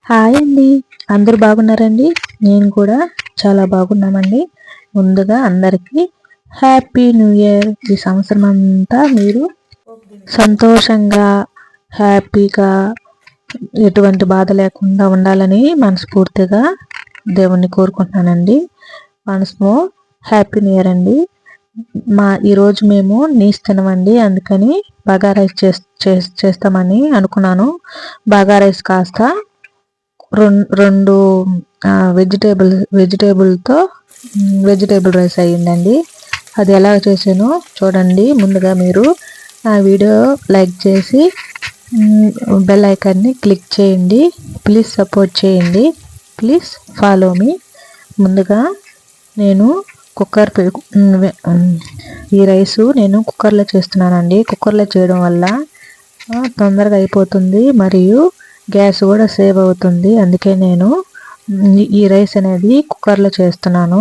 Hi అండి. అందరూ బాగున్నారండి? నేను కూడా చాలా బాగున్నామండి. ముందుగా అందరికీ హ్యాపీ న్యూ ఇయర్. ఈ సంవత్సరం అంతా మీరు సంతోషంగా, హ్యాపీగా, ఎటువంటి బాధ లేకుండా ఉండాలని మనస్ఫూర్తిగా దేవుణ్ణి కోరుకుంటున్నానండి. మనసులో హ్యాపీ న్యూ ఇయర్ అండి. ఈరోజు మేము నీస్ తినమండి, అందుకని బగా రైస్ చేస్తామని అనుకున్నాను. బగా రైస్ కాస్త రెండు వెజిటేబుల్తో వెజిటేబుల్ రైస్ అయ్యిందండి. అది ఎలా చేసానో చూడండి. ముందుగా మీరు ఆ వీడియో లైక్ చేసి బెల్ ఐకాన్ని క్లిక్ చేయండి. ప్లీజ్ సపోర్ట్ చేయండి. Please follow me. ముందుగా నేను ఈ రైసు నేను కుక్కర్లో చేస్తున్నానండి. కుక్కర్లో చేయడం వల్ల తొందరగా అయిపోతుంది, మరియు గ్యాస్ కూడా సేవ్ అవుతుంది. అందుకే నేను ఈ రైస్ అనేది కుక్కర్లో చేస్తున్నాను.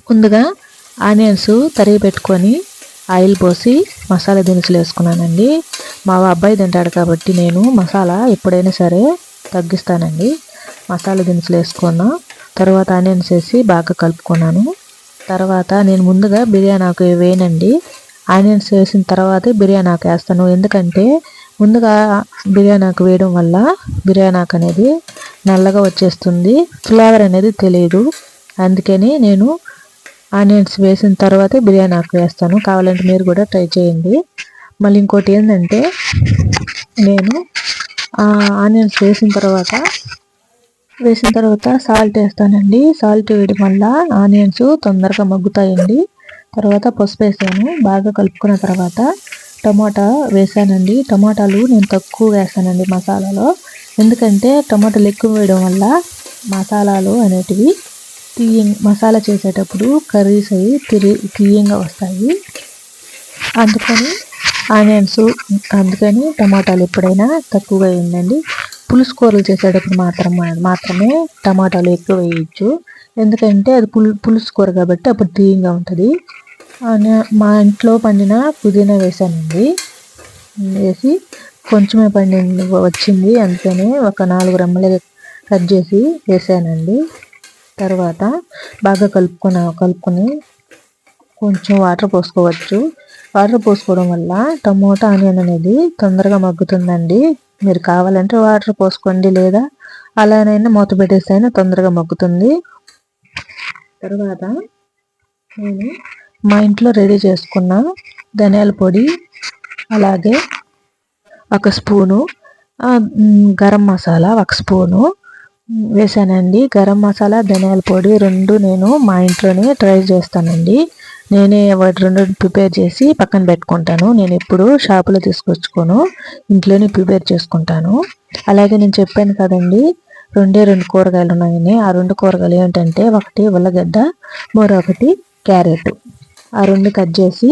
ముందుగా ఆనియన్స్ తరిగి పెట్టుకొని ఆయిల్ పోసి మసాలా దినుసులు వేసుకున్నానండి. మా అబ్బాయి తింటాడు కాబట్టి నేను మసాలా ఎప్పుడైనా సరే తగ్గిస్తానండి. మసాలా దినుసులు వేసుకున్నా తర్వాత ఆనియన్స్ వేసి బాగా కలుపుకున్నాను. తర్వాత నేను ముందుగా బిర్యానీ ఆకు వేయనండి. ఆనియన్స్ వేసిన తర్వాతే బిర్యానీ ఆకు వేస్తాను. ఎందుకంటే ముందుగా బిర్యానీ ఆకు వేయడం వల్ల బిర్యానీ ఆకు అనేది నల్లగా వచ్చేస్తుంది, ఫ్లేవర్ అనేది తెలియదు. అందుకని నేను ఆనియన్స్ వేసిన తర్వాతే బిర్యానీ ఆకు వేస్తాను. కావాలంటే మీరు కూడా ట్రై చేయండి. మళ్ళీ ఇంకోటి ఏంటంటే, నేను ఆనియన్స్ వేసిన తర్వాత సాల్ట్ వేస్తానండి. సాల్ట్ వేయడం వల్ల ఆనియన్స్ తొందరగా మగ్గుతాయండి. తర్వాత పసుపు వేసాను. బాగా కలుపుకున్న తర్వాత టమాటా వేసానండి. టమాటాలు నేను తక్కువ వేసానండి మసాలాలో. ఎందుకంటే టమాటాలు ఎక్కువ వేయడం వల్ల మసాలాలు అనేటివి మసాలా చేసేటప్పుడు కర్రీస్ అవి తీయంగా వస్తాయి. అందుకని టమాటాలు ఎప్పుడైనా తక్కువగా వేయండి. పులుసు కూరలు చేసేటప్పుడు మాత్రమే టమాటాలు ఎక్కువ వేయచ్చు. ఎందుకంటే అది పులుసు కూర కాబట్టి అప్పుడు తీయంగా ఉంటుంది. మా ఇంట్లో పండిన పుదీనా వేసానండి. వేసి కొంచెమే వచ్చింది, అందుకని ఒక 4 రెమ్మలు కట్ చేసి వేసానండి. తర్వాత బాగా కలుపుకొని కొంచెం వాటర్ పోసుకోవచ్చు. వాటర్ పోసుకోవడం వల్ల టమోటా ఆనియన్ అనేది తొందరగా మగ్గుతుందండి. మీరు కావాలంటే వాటర్ పోసుకోండి, లేదా అలానైనా మూత పెట్టేసైనా తొందరగా మగ్గుతుంది. తర్వాత నేను మా ఇంట్లో రెడీ చేసుకున్న ధనియాల పొడి, అలాగే 1 స్పూను గరం మసాలా 1 స్పూను వేసానండి. గరం మసాలా, ధనియాల పొడి 2 నేను మా ఇంట్లోనే ట్రై చేస్తానండి. నేనే వాటి 2 ప్రిపేర్ చేసి పక్కన పెట్టుకుంటాను. నేను ఎప్పుడు షాపులో తీసుకొచ్చుకోను, ఇంట్లోనే ప్రిపేర్ చేసుకుంటాను. అలాగే నేను చెప్పాను కదండి, 2 కూరగాయలు ఉన్నాయని. ఆ 2 కూరగాయలు ఏంటంటే, ఒకటి ఉల్లగడ్డ, మరొకటి క్యారెట్. ఆ 2 కట్ చేసి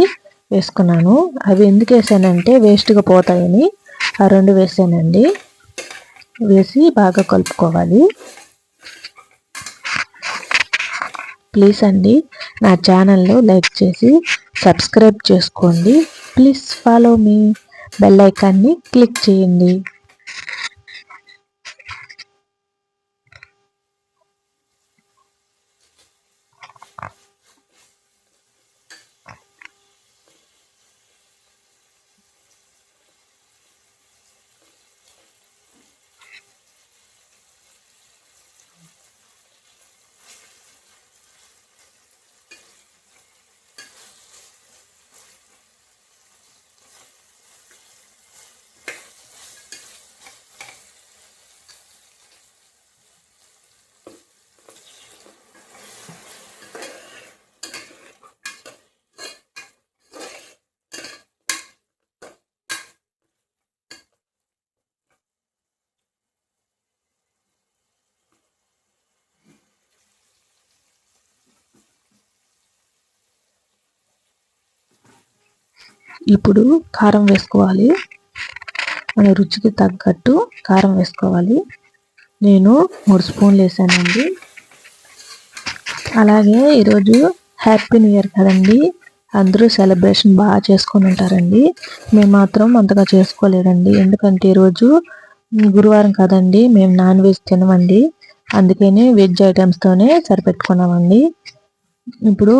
వేసుకున్నాను. అవి ఎందుకు వేసానంటే వేస్ట్గా పోతాయని ఆ 2 వేసానండి. వేసి బాగా కలుపుకోవాలి. ప్లీజ్ అండి, నా ఛానల్ను లైక్ చేసి సబ్స్క్రైబ్ చేసుకోండి. Please follow me. బెల్ ఐకాన్ని క్లిక్ చేయండి. ఇప్పుడు కారం వేసుకోవాలి. మన రుచికి తగ్గట్టు కారం వేసుకోవాలి. నేను 3 స్పూన్లు వేసానండి. అలాగే ఈరోజు హ్యాపీ న్యూ ఇయర్ కదండి, అందరూ సెలబ్రేషన్ బాగా చేసుకొని ఉంటారండి. మేము మాత్రం అంతగా చేసుకోలేదండి. ఎందుకంటే ఈరోజు గురువారం కదండి, మేము నాన్ వెజ్ తినమండి, అందుకని వెజ్ ఐటమ్స్తోనే సరిపెట్టుకున్నామండి. ఇప్పుడు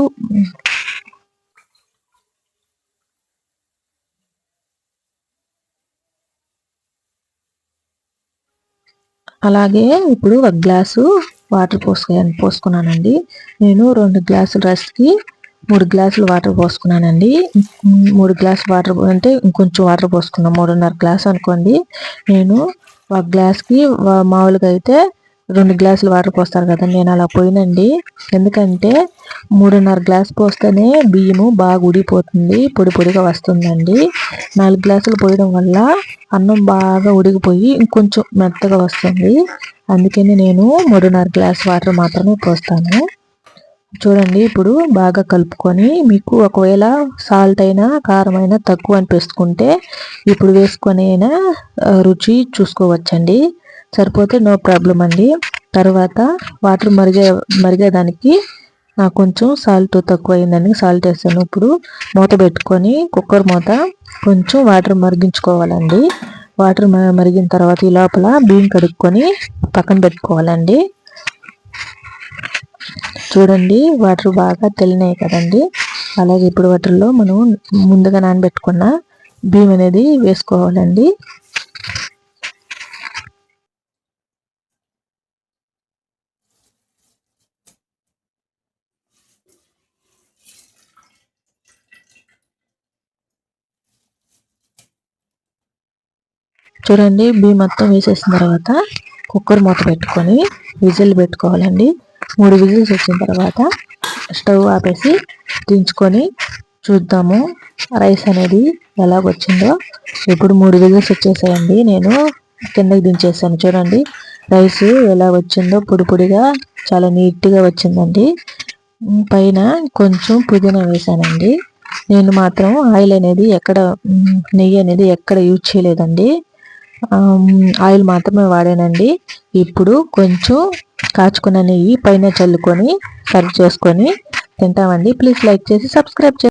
అలాగే ఇప్పుడు ఒక గ్లాసు వాటర్ పోసుకున్నానండి. నేను 2 గ్లాసుల రైస్కి 3 గ్లాసులు వాటర్ పోసుకున్నానండి. 3 గ్లాసులు వాటర్ అంటే ఇంకొంచెం వాటర్ పోసుకున్నాను, 3.5 గ్లాస్ అనుకోండి. నేను ఒక గ్లాస్కి మామూలుగా అయితే 2 గ్లాసులు వాటర్ పోస్తారు కదా, నేను అలా పోయినండి. ఎందుకంటే 3.5 గ్లాస్ పోస్తేనే బియ్యము బాగా ఉడికిపోతుంది, పొడి పొడిగా వస్తుందండి. 4 గ్లాసులు పోయడం వల్ల అన్నం బాగా ఉడికిపోయి ఇంకొంచెం మెత్తగా వస్తుంది. అందుకని నేను 3.5 గ్లాస్ వాటర్ మాత్రమే పోస్తాను. చూడండి, ఇప్పుడు బాగా కలుపుకొని మీకు ఒకవేళ సాల్ట్ అయినా కారం అయినా తక్కువ అనిపిస్తుంటే ఇప్పుడు వేసుకొని అయినా రుచి చూసుకోవచ్చండి. సరిపోతే నో ప్రాబ్లం అండి. తర్వాత వాటర్ మరిగేదానికి నాకు కొంచెం సాల్ట్ తక్కువ అయిందని సాల్ట్ వేసాను. ఇప్పుడు మూత పెట్టుకొని కుక్కర్ మూత కొంచెం వాటర్ మరిగించుకోవాలండి. వాటర్ మరిగిన తర్వాత ఈ లోపల బియ్యం కడుక్కొని పక్కన పెట్టుకోవాలండి. చూడండి, వాటర్ బాగా తెలినాయి కదండి. అలాగే ఇప్పుడు వాటర్లో మనం ముందుగా నానబెట్టుకున్న బియ్యం అనేది వేసుకోవాలండి. చూడండి, బియ్యం మొత్తం వేసేసిన తర్వాత కుక్కర్ మూత పెట్టుకొని విజిల్ పెట్టుకోవాలండి. 3 విజిల్స్ వచ్చిన తర్వాత స్టవ్ ఆపేసి దించుకొని చూద్దాము రైస్ అనేది ఎలాగొచ్చిందో. ఇప్పుడు 3 విజిల్స్ వచ్చేసాయండి, నేను కిందకి దించేసాను. చూడండి రైస్ ఎలా వచ్చిందో, పొడి పొడిగా చాలా నీట్గా వచ్చిందండి. పైన కొంచెం పుదీనా వేసానండి. నేను మాత్రం ఆయిల్ అనేది నెయ్యి అనేది ఎక్కడ యూజ్ చేయలేదండి, ఆయిల్ మాత్రమే వాడానండి. ఇప్పుడు కొంచెం కాచుకున్న నెయ్యి పైన చల్లుకొని సర్వ్ చేసుకొని తింటామండి. ప్లీజ్ లైక్ చేసి సబ్స్క్రైబ్ చేయండి.